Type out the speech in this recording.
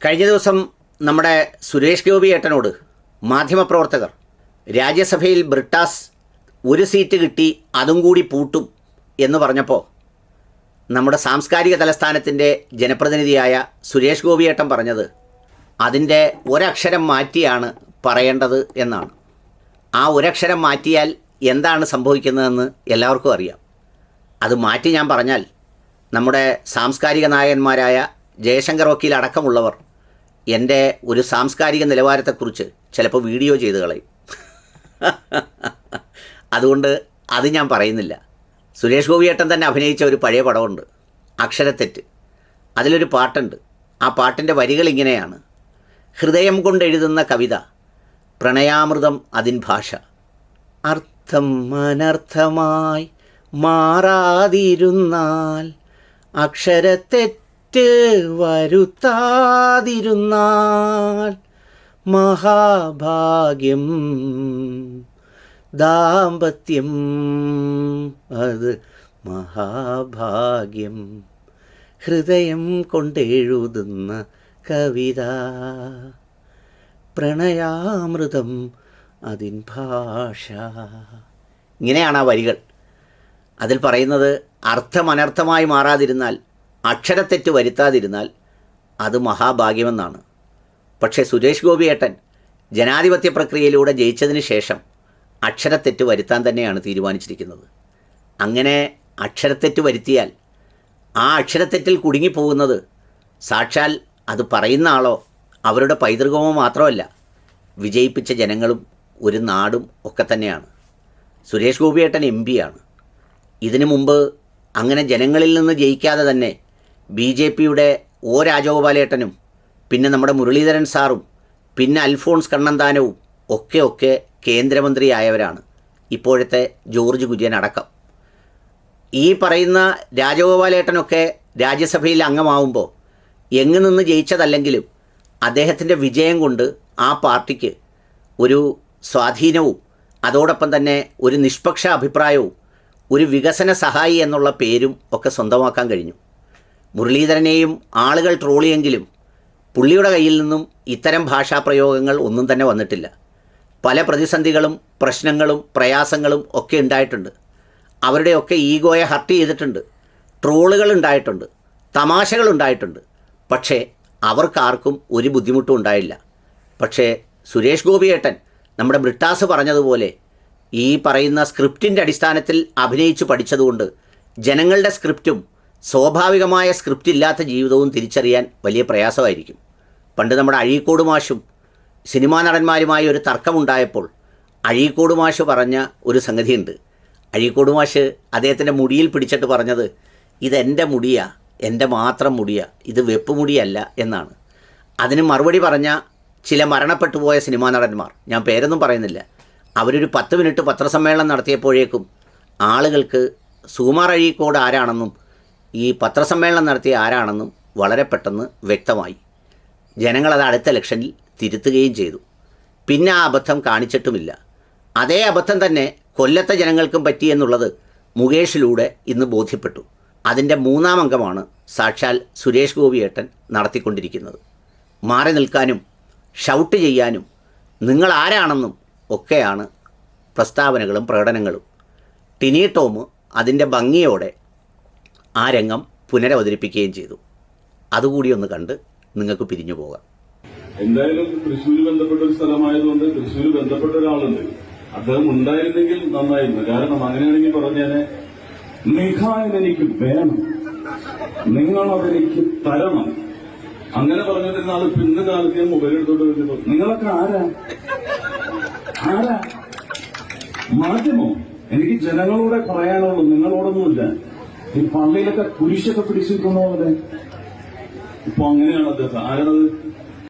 കഴിഞ്ഞ ദിവസം നമ്മുടെ സുരേഷ് ഗോപി ഏട്ടനോട് മാധ്യമപ്രവർത്തകർ രാജ്യസഭയിൽ ബ്രിട്ടാസ് ഒരു സീറ്റ് കിട്ടി അതും കൂടി പൂട്ടും എന്ന് പറഞ്ഞപ്പോൾ നമ്മുടെ സാംസ്കാരിക തലസ്ഥാനത്തിൻ്റെ ജനപ്രതിനിധിയായ സുരേഷ് ഗോപി ഏട്ടൻ പറഞ്ഞത് അതിൻ്റെ ഒരക്ഷരം മാറ്റിയാണ് പറയേണ്ടത് എന്നാണ്. ആ ഒരക്ഷരം മാറ്റിയാൽ എന്താണ് സംഭവിക്കുന്നതെന്ന് എല്ലാവർക്കും അറിയാം. അത് മാറ്റി ഞാൻ പറഞ്ഞാൽ നമ്മുടെ സാംസ്കാരിക നായകന്മാരായ ജയശങ്കർ വക്കീൽ അടക്കമുള്ളവർ എൻ്റെ ഒരു സാംസ്കാരിക നിലവാരത്തെക്കുറിച്ച് ചിലപ്പോൾ വീഡിയോ ചെയ്ത് കളയും. അതുകൊണ്ട് അത് ഞാൻ പറയുന്നില്ല. സുരേഷ് ഗോപിയേട്ടൻ തന്നെ അഭിനയിച്ച ഒരു പഴയ പടമുണ്ട്, അക്ഷരത്തെറ്റ്. അതിലൊരു പാട്ടുണ്ട്. ആ പാട്ടിൻ്റെ വരികൾ ഇങ്ങനെയാണ്: ഹൃദയം കൊണ്ടെഴുതുന്ന കവിത, പ്രണയാമൃതം അതിൻ ഭാഷ, അർത്ഥം അനർത്ഥമായി മാറാതിരുന്നാൽ, അക്ഷരത്തെറ്റ് വരുത്താതിരുന്നാൽ, മഹാഭാഗ്യം ദാമ്പത്യം അത് മഹാഭാഗ്യം, ഹൃദയം കൊണ്ടെഴുതുന്ന കവിത, പ്രണയാമൃതം അതിൻ ഭാഷ. ഇങ്ങനെയാണ് ആ വരികൾ. അതിൽ പറയുന്നത് അർത്ഥം അനർത്ഥമായി മാറാതിരുന്നാൽ, അക്ഷരത്തെറ്റ് വരുത്താതിരുന്നാൽ അത് മഹാഭാഗ്യമെന്നാണ്. പക്ഷേ സുരേഷ് ഗോപിയേട്ടൻ ജനാധിപത്യ പ്രക്രിയയിലൂടെ ജയിച്ചതിന് ശേഷം അക്ഷരത്തെറ്റ് വരുത്താൻ തന്നെയാണ് തീരുമാനിച്ചിരിക്കുന്നത്. അങ്ങനെ അക്ഷരത്തെറ്റ് വരുത്തിയാൽ ആ അക്ഷരത്തെറ്റിൽ കുടുങ്ങിപ്പോകുന്നത് സാക്ഷാൽ അത് പറയുന്ന ആളോ അവരുടെ പൈതൃകമോ മാത്രമല്ല, വിജയിപ്പിച്ച ജനങ്ങളും ഒരു നാടും ഒക്കെ തന്നെയാണ്. സുരേഷ് ഗോപിയേട്ടൻ MP ആണ്. ഇതിനു മുമ്പ് അങ്ങനെ ജനങ്ങളിൽ നിന്ന് ജയിക്കാതെ തന്നെ BJPയുടെ O രാജഗോപാലേട്ടനും പിന്നെ നമ്മുടെ മുരളീധരൻ സാറും പിന്നെ അൽഫോൺസ് കണ്ണന്താനവും ഒക്കെ കേന്ദ്രമന്ത്രിയായവരാണ്. ഇപ്പോഴത്തെ ജോർജ് കുര്യൻ അടക്കം. ഈ പറയുന്ന രാജഗോപാലേട്ടനൊക്കെ രാജ്യസഭയിൽ അംഗമാവുമ്പോൾ എങ്ങു നിന്ന് ജയിച്ചതല്ലെങ്കിലും അദ്ദേഹത്തിൻ്റെ വിജയം കൊണ്ട് ആ പാർട്ടിക്ക് ഒരു സ്വാധീനവും അതോടൊപ്പം തന്നെ ഒരു നിഷ്പക്ഷ അഭിപ്രായവും ഒരു വികസന സഹായി എന്നുള്ള പേരും ഒക്കെ സ്വന്തമാക്കാൻ കഴിഞ്ഞു. മുരളീധരനെയും ആളുകൾ ട്രോളിയെങ്കിലും പുള്ളിയുടെ കയ്യിൽ നിന്നും ഇത്തരം ഭാഷാപ്രയോഗങ്ങൾ ഒന്നും തന്നെ വന്നിട്ടില്ല. പല പ്രതിസന്ധികളും പ്രശ്നങ്ങളും പ്രയാസങ്ങളും ഒക്കെ ഉണ്ടായിട്ടുണ്ട്. അവരുടെയൊക്കെ ഈഗോയെ ഹർട്ട് ചെയ്തിട്ടുണ്ട്. ട്രോളുകൾ ഉണ്ടായിട്ടുണ്ട്, തമാശകൾ ഉണ്ടായിട്ടുണ്ട്. പക്ഷേ അവർക്കാർക്കും ഒരു ബുദ്ധിമുട്ടും ഉണ്ടായില്ല. പക്ഷേ സുരേഷ് ഗോപിയേട്ടൻ നമ്മുടെ ബ്രിട്ടാസ് പറഞ്ഞതുപോലെ ഈ പറയുന്ന സ്ക്രിപ്റ്റിൻ്റെ അടിസ്ഥാനത്തിൽ അഭിനയിച്ച് പഠിച്ചതുകൊണ്ട് ജനങ്ങളുടെ സ്ക്രിപ്റ്റും സ്വാഭാവികമായ സ്ക്രിപ്റ്റ് ഇല്ലാത്ത ജീവിതവും തിരിച്ചറിയാൻ വലിയ പ്രയാസമായിരിക്കും. പണ്ട് നമ്മുടെ അഴീക്കോട് മാഷും സിനിമാ നടന്മാരുമായി ഒരു തർക്കമുണ്ടായപ്പോൾ അഴീക്കോട് മാഷ് പറഞ്ഞ ഒരു സംഗതിയുണ്ട്. അഴീക്കോട് മാഷ് അദ്ദേഹത്തിൻ്റെ മുടിയിൽ പിടിച്ചിട്ട് പറഞ്ഞത്, ഇതെൻ്റെ മുടിയാ, എൻ്റെ മാത്രം മുടിയാ, ഇത് വെപ്പ് മുടിയല്ല എന്നാണ്. അതിന് മറുപടി പറഞ്ഞ ചില മരണപ്പെട്ടു പോയ സിനിമാ നടന്മാർ, ഞാൻ പേരൊന്നും പറയുന്നില്ല, അവരൊരു 10 മിനിറ്റ് പത്രസമ്മേളനം നടത്തിയപ്പോഴേക്കും ആളുകൾക്ക് സുകുമാർ അഴീക്കോട് ആരാണെന്നും ഈ പത്രസമ്മേളനം നടത്തിയ ആരാണെന്നും വളരെ പെട്ടെന്ന് വ്യക്തമായി. ജനങ്ങളത് അടുത്ത ഇലക്ഷനിൽ തിരുത്തുകയും ചെയ്തു. പിന്നെ ആ അബദ്ധം കാണിച്ചിട്ടുമില്ല. അതേ അബദ്ധം തന്നെ കൊല്ലത്തെ ജനങ്ങൾക്കും പറ്റിയെന്നുള്ളത് മുകേഷിലൂടെ ഇന്ന് ബോധ്യപ്പെട്ടു. അതിൻ്റെ 3ാം അംഗമാണ് സാക്ഷാൽ സുരേഷ് ഗോപിയേട്ടൻ നടത്തിക്കൊണ്ടിരിക്കുന്നത്. മാറി നിൽക്കാനും ഷൗട്ട് ചെയ്യാനും നിങ്ങൾ ആരാണെന്നും ഒക്കെയാണ് പ്രസ്താവനകളും പ്രകടനങ്ങളും. ടിനി ടോം അതിൻ്റെ ഭംഗിയോടെ ആ രംഗം പുനരവതരിപ്പിക്കുകയും ചെയ്തു. അതുകൂടി ഒന്ന് കണ്ട് നിങ്ങൾക്ക് പിരിഞ്ഞു പോകാം. എന്തായാലും തൃശ്ശൂര് ബന്ധപ്പെട്ട ഒരു സ്ഥലമായതുകൊണ്ട് തൃശ്ശൂര് ബന്ധപ്പെട്ട ഒരാളുണ്ട്, അദ്ദേഹം ഉണ്ടായിരുന്നെങ്കിൽ നന്നായിരുന്നു. കാരണം അങ്ങനെയാണെങ്കിൽ പറഞ്ഞേനെ, നിഖായൻ എനിക്ക് വേണം, നിങ്ങളതെനിക്ക് തരണം, അങ്ങനെ പറഞ്ഞിരുന്ന ആള് ഇന്ന് കാലത്ത് ഞാൻ മൊബൈൽ എടുത്തോണ്ട് വരുമ്പോൾ നിങ്ങളൊക്കെ ആരാ മാധ്യമോ? എനിക്ക് ജനങ്ങളോടെ പറയാനുള്ളൂ, നിങ്ങളോടൊന്നുമില്ല. ഈ പള്ളിയിലൊക്കെ കുരിശൊക്കെ പിടിച്ചിരിക്കുന്ന പോലെ ഇപ്പൊ അങ്ങനെയാണ് അദ്ദേഹം. ആരാണത്?